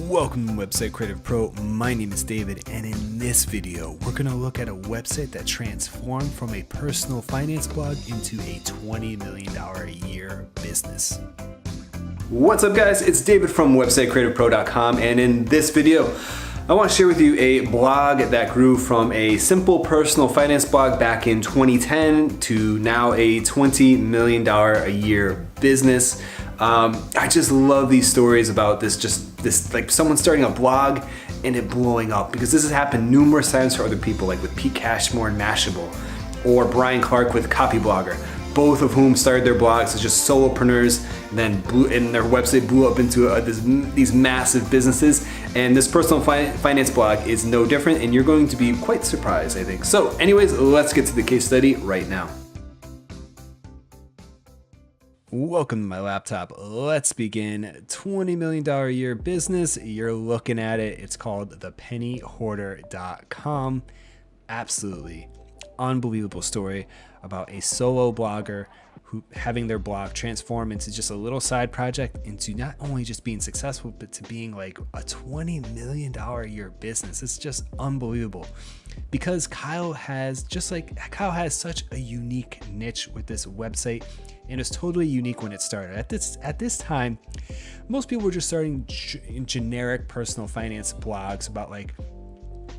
Welcome to Website Creative Pro. My name is David, and in this video, we're going to look at a website that transformed from a personal finance blog into a $20 million a year business. What's up, guys? It's David from websitecreativepro.com, and in this video, I want to share with you a blog that grew from a simple personal finance blog back in 2010 to now a $20 million a year business. I just love these stories about this like someone starting a blog and it blowing up, because this has happened numerous times for other people, like with Pete Cashmore and Mashable, or Brian Clark with Copyblogger, both of whom started their blogs as just solopreneurs, and then their website blew up into these massive businesses. And this personal finance blog is no different, and you're going to be quite surprised, I think. So anyways, let's get to the case study right now. Welcome to my laptop. Let's begin. $20 million a year business. You're looking at it. It's called thepennyhoarder.com. Absolutely unbelievable story about a solo blogger who having their blog transform into just a little side project into not only just being successful, but to being like a $20 million a year business. It's just unbelievable, because Kyle has such a unique niche with this website, and it's totally unique when it started. At this time, most people were just starting generic personal finance blogs about like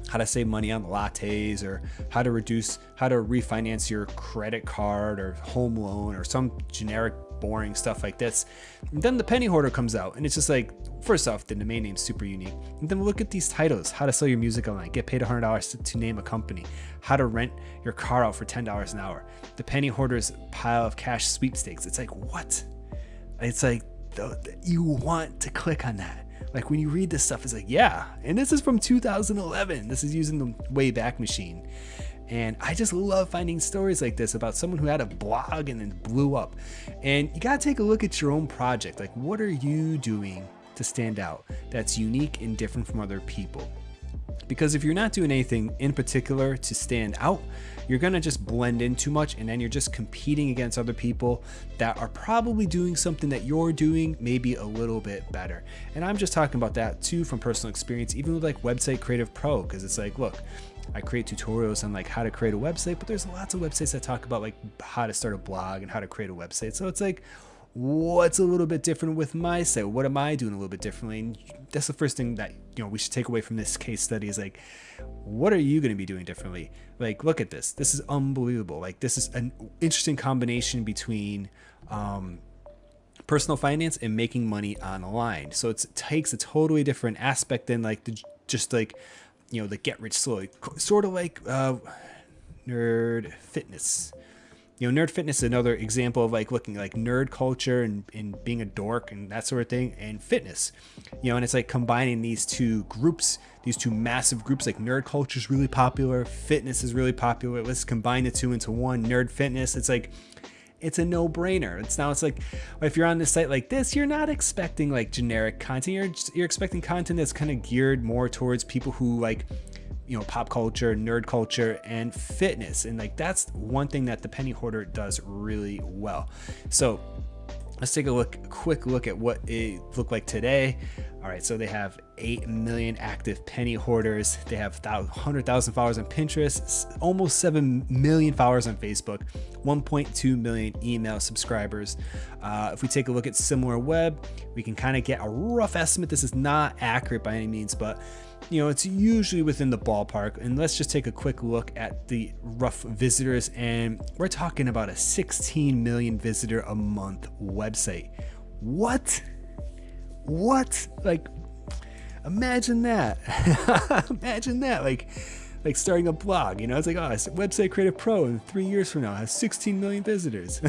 how to save money on lattes, or how to refinance your credit card or home loan, or some generic boring stuff like this. And then the Penny Hoarder comes out, and it's just like, first off, the domain name's super unique. And then look at these titles: how to sell your music online, get paid $100 to name a company, how to rent your car out for $10 an hour, the Penny Hoarder's pile of cash sweepstakes. It's like, what? It's like, you want to click on that. Like when you read this stuff, it's like, yeah. And this is from 2011. This is using the Wayback Machine. And I just love finding stories like this about someone who had a blog and then blew up. And you gotta take a look at your own project. Like, what are you doing to stand out that's unique and different from other people? Because if you're not doing anything in particular to stand out, you're gonna just blend in too much, and then you're just competing against other people that are probably doing something that you're doing maybe a little bit better. And I'm just talking about that too from personal experience, even with like Website Creative Pro, because it's like, look, I create tutorials on like how to create a website, but there's lots of websites that talk about like how to start a blog and how to create a website. So it's like, what's a little bit different with my site? What am I doing a little bit differently? And that's the first thing that we should take away from this case study is like, what are you going to be doing differently? Like, look at this. This is unbelievable. Like, this is an interesting combination between personal finance and making money online. So it takes a totally different aspect than like the get rich slowly, sort of like nerd fitness. Nerd fitness is another example of like looking like nerd culture and being a dork and that sort of thing, and fitness, and it's like combining these two groups, these two massive groups. Like nerd culture is really popular, fitness is really popular. Let's combine the two into one, nerd fitness. It's like, it's a no-brainer. It's like, if you're on this site like this, you're not expecting like generic content. You're expecting content that's kind of geared more towards people who like, pop culture, nerd culture, and fitness. And like, that's one thing that the Penny Hoarder does really well. So let's take a quick look at what it looked like today. All right, so they have 8 million active Penny Hoarders. They have 100,000 followers on Pinterest, almost 7 million followers on Facebook, 1.2 million email subscribers. If we take a look at SimilarWeb, we can kind of get a rough estimate. This is not accurate by any means, but it's usually within the ballpark. And let's just take a quick look at the rough visitors, and we're talking about a 16 million visitor a month website. What? Like, imagine that. Imagine that. Like starting a blog, it's like, oh, it's Website Creative Pro, and 3 years from now has 16 million visitors.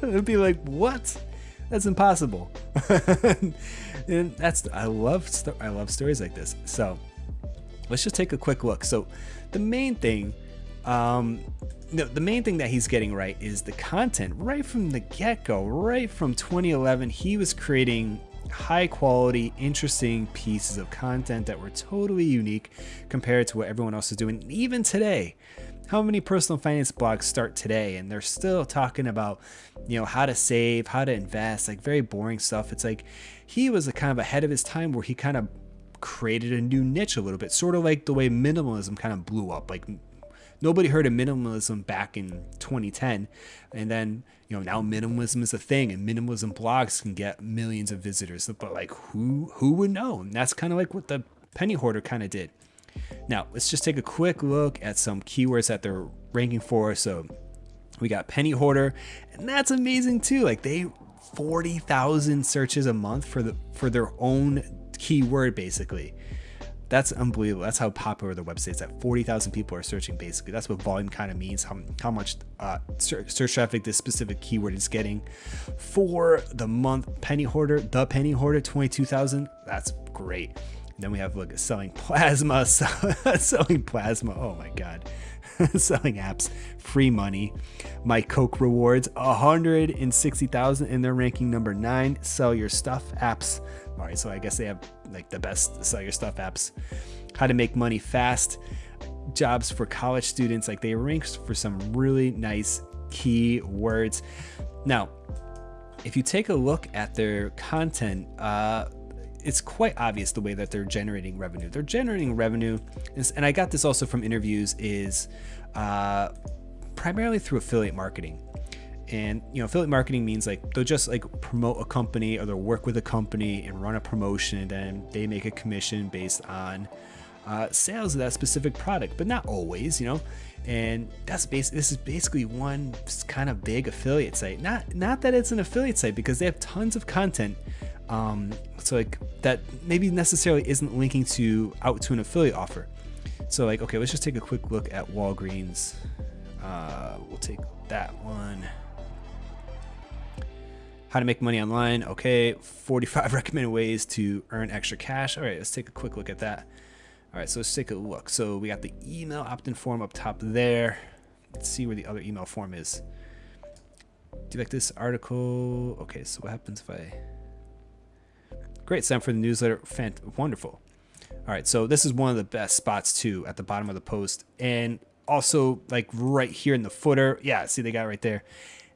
It'd be like, what? That's impossible. And I love stories like this. So let's just take a quick look. So the main thing that he's getting right is the content. Right from the get-go, right from 2011, he was creating high quality, interesting pieces of content that were totally unique compared to what everyone else is doing. Even today, how many personal finance blogs start today and they're still talking about, how to save, how to invest, like very boring stuff. It's like he was kind of ahead of his time, where he kind of created a new niche a little bit, sort of like the way minimalism kind of blew up. Like nobody heard of minimalism back in 2010, and then now minimalism is a thing, and minimalism blogs can get millions of visitors. But like who would know? And that's kind of like what the Penny Hoarder kind of did. Now let's just take a quick look at some keywords that they're ranking for. So we got Penny Hoarder, and that's amazing too. Like they 40,000 searches a month for their own keyword, basically. That's unbelievable. That's how popular the website is. That 40,000 people are searching. Basically, that's what volume kind of means. How much search traffic this specific keyword is getting for the month. Penny Hoarder, the Penny Hoarder, 22,000. That's great. And then we have look selling plasma, selling plasma. Oh my god. Selling apps, free money. My Coke rewards, 160,000, and they're ranking number 9. Sell your stuff apps. All right, so I guess they have like the best sell your stuff apps. How to make money fast. Jobs for college students. Like they rank for some really nice keywords. Now, if you take a look at their content, it's quite obvious the way that they're generating revenue. They're generating revenue, and I got this also from interviews, is primarily through affiliate marketing. And affiliate marketing means like they'll just like promote a company, or they'll work with a company and run a promotion, and then they make a commission based on sales of that specific product, but not always, And this is basically one kind of big affiliate site. Not that it's an affiliate site, because they have tons of content. So like that maybe necessarily isn't linking out to an affiliate offer. So like, okay, let's just take a quick look at Walgreens. We'll take that one. How to make money online. Okay, 45 recommended ways to earn extra cash. All right, let's take a quick look at that. All right, so let's take a look. So we got the email opt-in form up top there. Let's see where the other email form is. Do you like this article? Okay, so what happens if I... Great, sign up for the newsletter. Wonderful. All right, so this is one of the best spots too, at the bottom of the post, and also like right here in the footer. Yeah, see, they got it right there.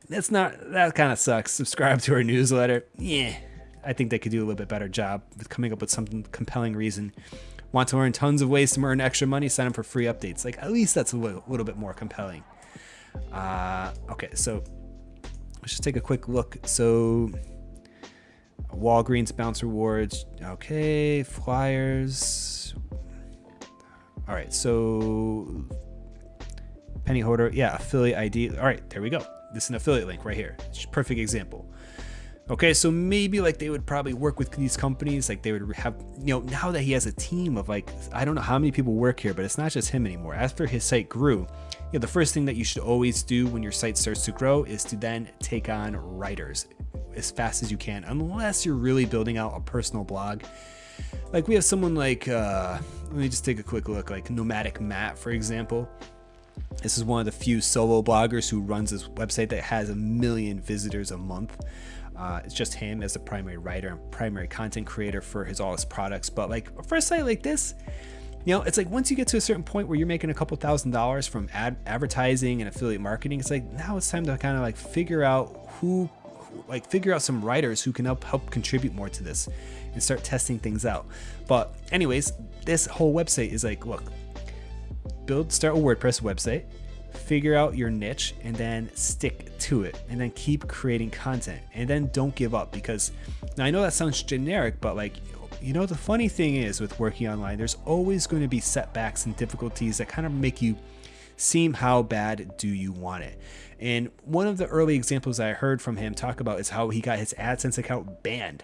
That kind of sucks. Subscribe to our newsletter. Yeah, I think they could do a little bit better job with coming up with something compelling reason. Want to learn tons of ways to earn extra money? Sign up for free updates. Like at least that's a little bit more compelling. Okay, so let's just take a quick look. So Walgreens bounce rewards. Okay, flyers. All right, so Penny Hoarder. Yeah, affiliate ID. All right, there we go. This is an affiliate link right here. It's a perfect example. Okay, so maybe like they would probably work with these companies. Like they would have, now that he has a team of like, I don't know how many people work here, but it's not just him anymore. After his site grew, the first thing that you should always do when your site starts to grow is to then take on writers as fast as you can, unless you're really building out a personal blog. Like we have someone like, let me just take a quick look, like Nomadic Matt, for example. This is one of the few solo bloggers who runs this website that has 1 million visitors a month. It's just him as the primary writer and primary content creator for all his products. But like for a site like this, it's like once you get to a certain point where you're making a couple $1,000s from advertising and affiliate marketing, it's like now it's time to kind of like figure out figure out some writers who can help contribute more to this and start testing things out. But anyways, this whole website is like, look, start a WordPress website, figure out your niche, and then stick to it, and then keep creating content, and then don't give up. Because now I know that sounds generic, but like, the funny thing is with working online, there's always going to be setbacks and difficulties that kind of make you seem how bad do you want it. And one of the early examples I heard from him talk about is how he got his AdSense account banned.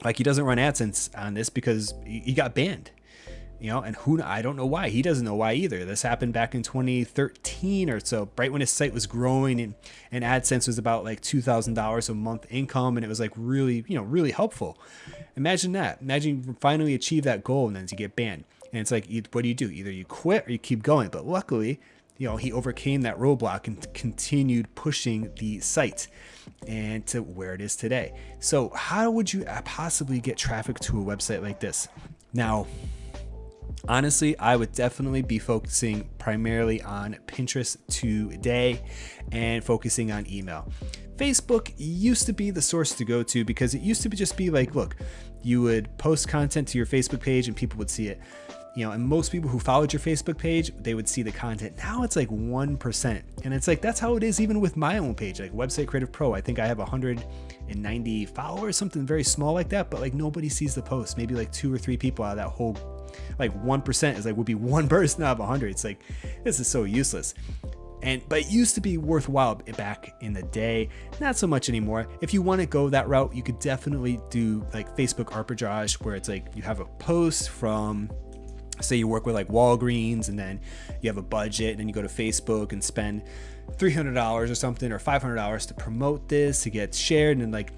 Like he doesn't run AdSense on this because he got banned. And I don't know why. He doesn't know why either. This happened back in 2013 or so, right when his site was growing, and AdSense was about like $2,000 a month income, and it was like really, really helpful. Imagine that. Imagine you finally achieve that goal and then you get banned. And it's like, what do? Either you quit or you keep going. But luckily, he overcame that roadblock and continued pushing the site and to where it is today. So how would you possibly get traffic to a website like this? Now, honestly, I would definitely be focusing primarily on Pinterest today and focusing on email, Facebook used to be the source to go to because it used to just be like, look, you would post content to your Facebook page and people would see it. And most people who followed your Facebook page, they would see the content. Now it's like 1%. And it's like, that's how it is even with my own page, like Website Creative Pro. I think I have 190 followers, something very small like that, but like nobody sees the post. Maybe like 2 or 3 people out of that whole, like 1% is like, would be one person out of 100. It's like, this is so useless. But it used to be worthwhile back in the day, not so much anymore. If you want to go that route, you could definitely do like Facebook arbitrage, where it's like you have a post from, say you work with like Walgreens, and then you have a budget, and then you go to Facebook and spend $300 or something, or $500 to promote this, to get shared. And then like,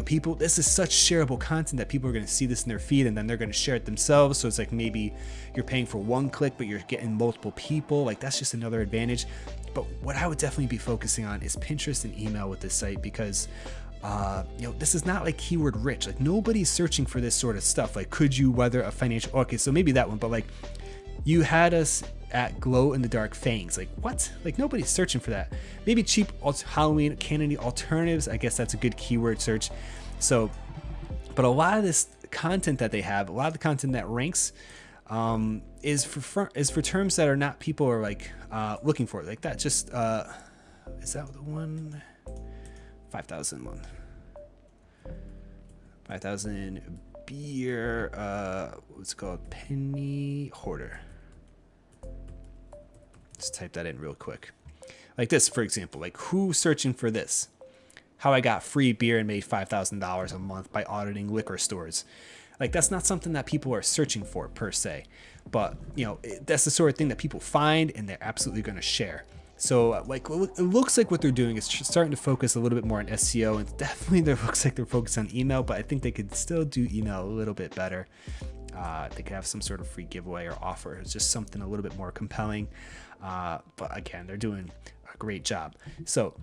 people, this is such shareable content that people are going to see this in their feed, and then they're going to share it themselves. So it's like, maybe you're paying for 1 click, but you're getting multiple people. Like, that's just another advantage. But what I would definitely be focusing on is Pinterest and email with this site, because this is not like keyword rich. Like, nobody's searching for this sort of stuff. Like, could you weather a financial, okay, so maybe that one, but like, you had us at glow in the dark fangs. Like, what? Like, nobody's searching for that. Maybe cheap Halloween candy alternatives. I guess that's a good keyword search. So, but a lot of this content that they have, a lot of the content that ranks, is for terms that are not, people are like looking for. Like that. Just is that the one? 5,000 one. 5,000 beer. What's it called? Penny Hoarder. Let's type that in real quick. Like this, for example. Like, who's searching for this? How I got free beer and made $5,000 a month by auditing liquor stores. Like, that's not something that people are searching for per se, but that's the sort of thing that people find and they're absolutely going to share. So like, it looks like what they're doing is starting to focus a little bit more on SEO, and definitely it looks like they're focused on email, but I think they could still do email a little bit better. They could have some sort of free giveaway or offer. It's just something a little bit more compelling. But again, they're doing a great job. So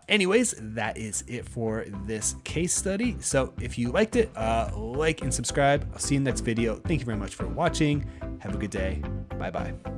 anyways, that is it for this case study. So if you liked it, like and subscribe. I'll see you in the next video. Thank you very much for watching. Have a good day. Bye-bye.